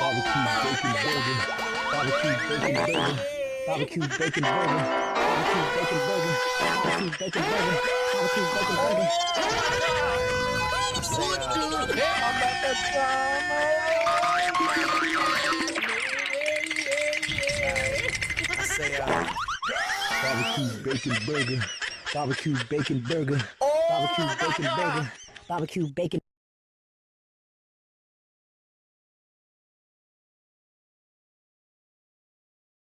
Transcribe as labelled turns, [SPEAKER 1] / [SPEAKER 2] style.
[SPEAKER 1] Barbecue bacon burger, barbecue bacon burger, barbecue bacon burger, barbecue bacon burger. Barbecue bacon burger, barbecue bacon burger, barbecue bacon burger, barbecue bacon.